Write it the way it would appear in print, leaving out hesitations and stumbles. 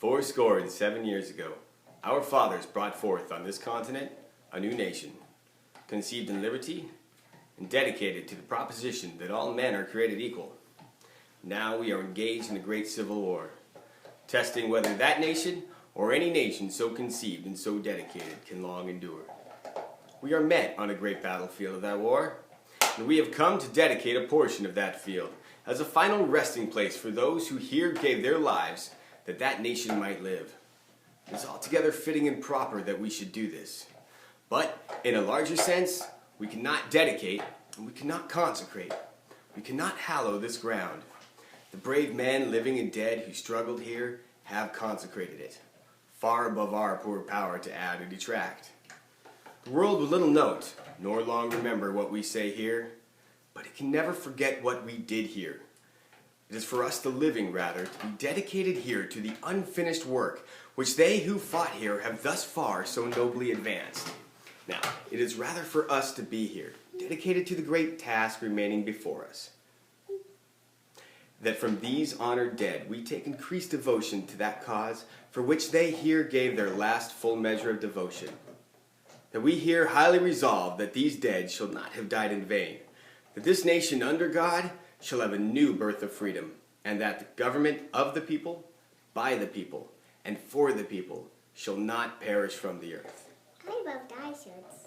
407 years ago, our fathers brought forth on this continent a new nation, conceived in liberty and dedicated to the proposition that all men are created equal. Now we are engaged in a great civil war, testing whether that nation or any nation so conceived and so dedicated can long endure. We are met on a great battlefield of that war, and we have come to dedicate a portion of that field as a final resting place for those who here gave their lives that that nation might live. It is altogether fitting and proper that we should do this. But in a larger sense, we cannot dedicate and we cannot consecrate. We cannot hallow this ground. The brave men, living and dead, who struggled here have consecrated it, far above our poor power to add or detract. The world will little note, nor long remember what we say here, but it can never forget what we did here. It is for us, the living, rather, to be dedicated here to the unfinished work which they who fought here have thus far so nobly advanced. Now, it is rather for us to be here, dedicated to the great task remaining before us, that from these honored dead we take increased devotion to that cause for which they here gave their last full measure of devotion. That we here highly resolve that these dead shall not have died in vain, that this nation under God shall have a new birth of freedom, and that the government of the people, by the people, and for the people shall not perish from the earth. I love dye shirts.